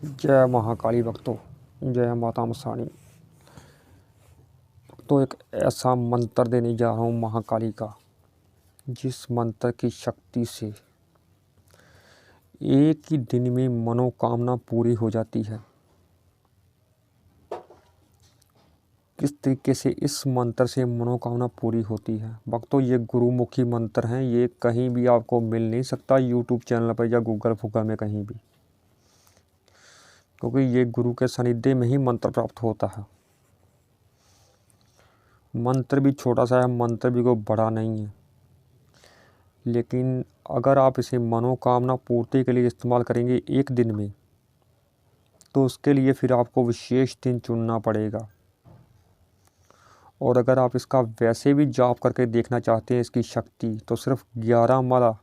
जय महाकाली भक्तों, जय माता मसाणी। तो एक ऐसा मंत्र देने जा रहा हूँ महाकाली का, जिस मंत्र की शक्ति से एक ही दिन में मनोकामना पूरी हो जाती है। किस तरीके से इस मंत्र से मनोकामना पूरी होती है भक्तों, ये गुरुमुखी मंत्र हैं। ये कहीं भी आपको मिल नहीं सकता, यूट्यूब चैनल पर या गूगल फूगल में कहीं भी, क्योंकि ये गुरु के सानिध्य में ही मंत्र प्राप्त होता है। मंत्र भी छोटा सा है, मंत्र भी कोई बड़ा नहीं है, लेकिन अगर आप इसे मनोकामना पूर्ति के लिए इस्तेमाल करेंगे एक दिन में, तो उसके लिए फिर आपको विशेष दिन चुनना पड़ेगा। और अगर आप इसका वैसे भी जाप करके देखना चाहते हैं इसकी शक्ति, तो सिर्फ 11 माला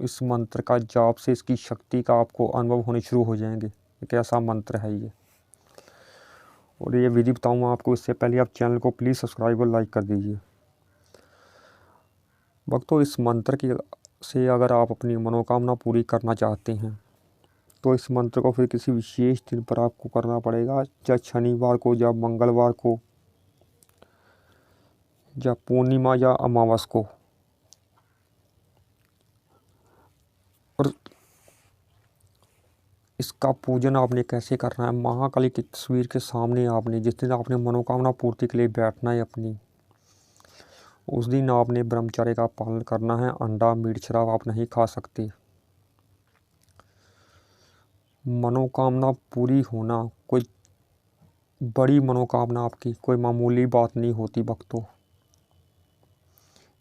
इस मंत्र का जाप से इसकी शक्ति का आपको अनुभव होने शुरू हो जाएंगे। एक ऐसा मंत्र है ये, और ये विधि बताऊँगा आपको। इससे पहले आप चैनल को प्लीज़ सब्सक्राइब और लाइक कर दीजिए भक्तों। इस मंत्र की से अगर आप अपनी मनोकामना पूरी करना चाहते हैं, तो इस मंत्र को फिर किसी विशेष दिन पर आपको करना पड़ेगा, या शनिवार को, या मंगलवार को, या पूर्णिमा या अमावस को। और इसका पूजन आपने कैसे करना है, महाकाली की तस्वीर के सामने आपने जिस दिन आपने मनोकामना पूर्ति के लिए बैठना है अपनी, उस दिन आपने ब्रह्मचर्य का पालन करना है। अंडा मीट शराब आप नहीं खा सकते। मनोकामना पूरी होना कोई बड़ी मनोकामना आपकी कोई मामूली बात नहीं होती भक्तों।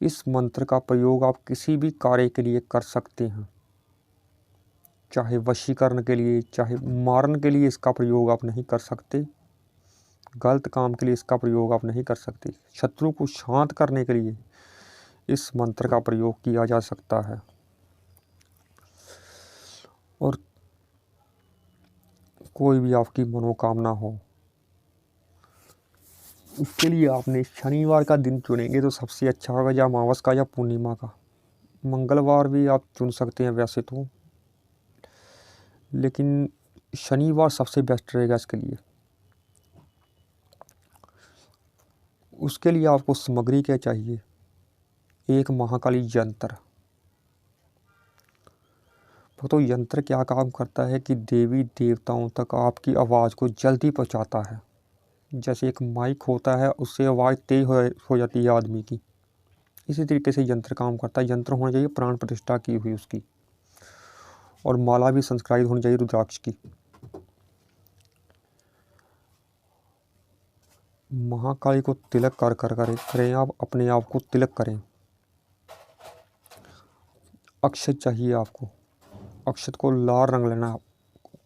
इस मंत्र का प्रयोग आप किसी भी कार्य के लिए कर सकते हैं, चाहे वशीकरण के लिए, चाहे मारन के लिए इसका प्रयोग आप नहीं कर सकते। गलत काम के लिए इसका प्रयोग आप नहीं कर सकते। शत्रु को शांत करने के लिए इस मंत्र का प्रयोग किया जा सकता है। और कोई भी आपकी मनोकामना हो, उसके लिए आपने शनिवार का दिन चुनेंगे तो सबसे अच्छा होगा, या अमावस का या पूर्णिमा का। मंगलवार भी आप चुन सकते हैं वैसे तो, लेकिन शनिवार सबसे बेस्ट रहेगा इसके लिए। उसके लिए आपको सामग्री क्या चाहिए, एक महाकाली यंत्र। तो यंत्र क्या काम करता है कि देवी देवताओं तक आपकी आवाज़ को जल्दी पहुंचाता है। जैसे एक माइक होता है, उससे आवाज़ तेज हो जाती है आदमी की, इसी तरीके से यंत्र काम करता है। यंत्र होना चाहिए प्राण प्रतिष्ठा की हुई उसकी, और माला भी संस्कारित होनी चाहिए रुद्राक्ष की। महाकाली को तिलक कर कर करें, आप अपने आप को तिलक करें। अक्षत चाहिए आपको, अक्षत को लाल रंग लेना है,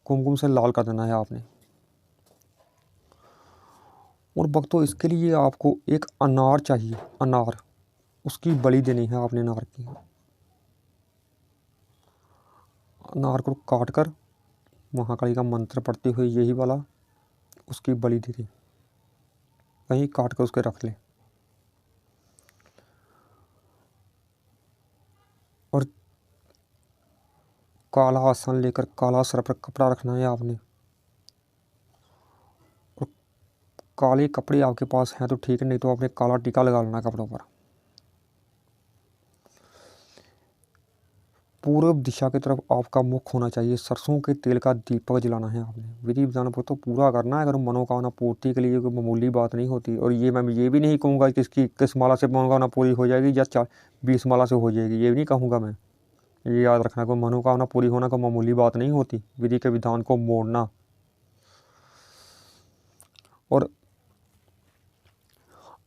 कुमकुम से लाल कर देना है आपने। और भक्तों इसके लिए आपको एक अनार चाहिए, अनार, उसकी बलि देनी है आपने। अनार की, अनार को काट कर महाकाली का मंत्र पढ़ते हुए यही वाला उसकी बलि दे दें, कहीं काट कर उसके रख लें। और काला आसन लेकर काला सर पर कपड़ा रखना है आपने। और काले कपड़े आपके पास हैं तो ठीक है, नहीं तो आपने काला टीका लगा लेना कपड़ों पर। पूर्व दिशा की तरफ आपका मुख होना चाहिए। सरसों के तेल का दीपक जलाना है आपने। विधि विधान को तो पूरा करना है। अगर मनोकामना पूर्ति के लिए कोई मामूली बात नहीं होती। और ये मैं ये भी नहीं कहूँगा कि किस माला से मनोकामना पूरी हो जाएगी, या 20 माला से हो जाएगी, ये भी नहीं कहूँगा मैं। ये याद रखना, कोई मनोकामना पूरी होना कोई मामूली बात नहीं होती। विधि के विधान को मोड़ना। और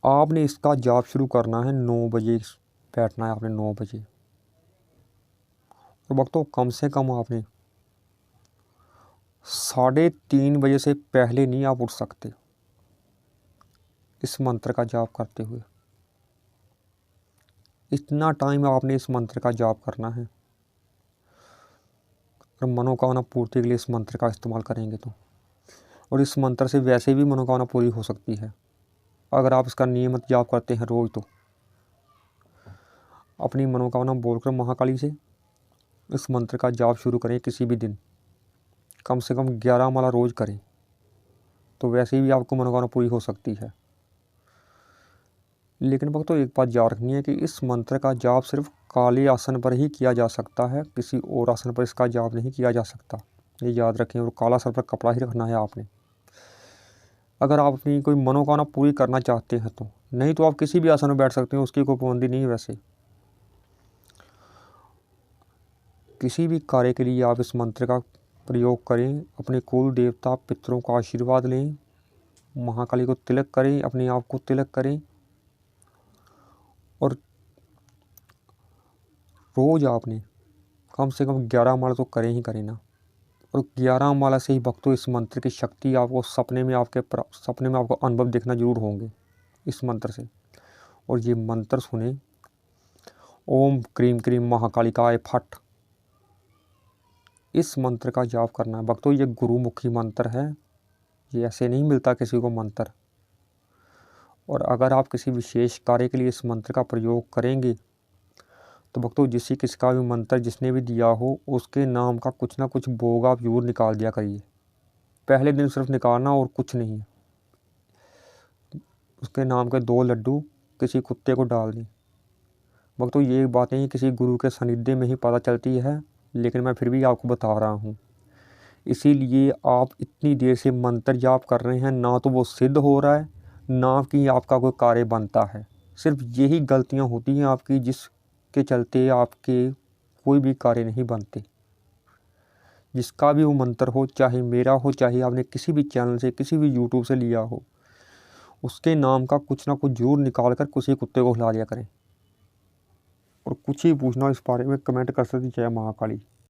आपने इसका जाप शुरू करना है 9 बजे, बैठना है आपने 9 बजे। तो वक्तों कम से कम आपने 3:30 बजे से पहले नहीं आप उठ सकते इस मंत्र का जाप करते हुए। इतना टाइम आपने इस मंत्र का जाप करना है। और मनोकामना पूर्ति के लिए इस मंत्र का इस्तेमाल करेंगे तो, और इस मंत्र से वैसे भी मनोकामना पूरी हो सकती है अगर आप इसका नियमित जाप करते हैं रोज। तो अपनी मनोकामना बोलकर महाकाली से इस मंत्र का जाप शुरू करें किसी भी दिन। कम से कम 11 माला रोज़ करें, तो वैसे भी आपको मनोकामना पूरी हो सकती है। लेकिन भक्तों एक बात याद रखनी है कि इस मंत्र का जाप सिर्फ काले आसन पर ही किया जा सकता है, किसी और आसन पर इसका जाप नहीं किया जा सकता, ये याद रखें। और काला सर पर कपड़ा ही रखना है आपने, अगर आप अपनी कोई मनोकामना पूरी करना चाहते हैं तो। नहीं तो आप किसी भी आसन में बैठ सकते हैं, उसकी कोई पाबंदी नहीं है। वैसे किसी भी कार्य के लिए आप इस मंत्र का प्रयोग करें, अपने कुल देवता पितरों का आशीर्वाद लें, महाकाली को तिलक करें, अपने आप को तिलक करें, और रोज़ आपने कम से कम 11 माला तो करें ही करें ना। और 11 माला से ही भक्तों इस मंत्र की शक्ति आपको सपने में आपको अनुभव देखना जरूर होंगे इस मंत्र से। और ये मंत्र सुने, ओम क्रीम क्रीम महाकालिकाय फट, इस मंत्र का जाप करना है भक्तों। ये गुरुमुखी मंत्र है, ये ऐसे नहीं मिलता किसी को मंत्र। और अगर आप किसी विशेष कार्य के लिए इस मंत्र का प्रयोग करेंगे तो भक्तों किसी का भी मंत्र जिसने भी दिया हो उसके नाम का कुछ ना कुछ भोग आप जरूर निकाल दिया करिए। पहले दिन सिर्फ निकालना और कुछ नहीं, उसके नाम के 2 लड्डू किसी कुत्ते को डाल दें। भक्तों ये बातें किसी गुरु के सानिध्य में ही पता चलती है, लेकिन मैं फिर भी आपको बता रहा हूँ। इसीलिए आप इतनी देर से मंत्र जाप कर रहे हैं, ना तो वो सिद्ध हो रहा है, ना कि आपका कोई कार्य बनता है। सिर्फ यही गलतियाँ होती हैं आपकी, जिसके चलते आपके कोई भी कार्य नहीं बनते। जिसका भी वो मंत्र हो, चाहे मेरा हो, चाहे आपने किसी भी चैनल से, किसी भी यूट्यूब से लिया हो, उसके नाम का कुछ ना कुछ जरूर निकाल कर किसी कुत्ते को खिला दिया करें। और कुछ ही पूछना इस बारे में कमेंट कर सकती जय महाकाली।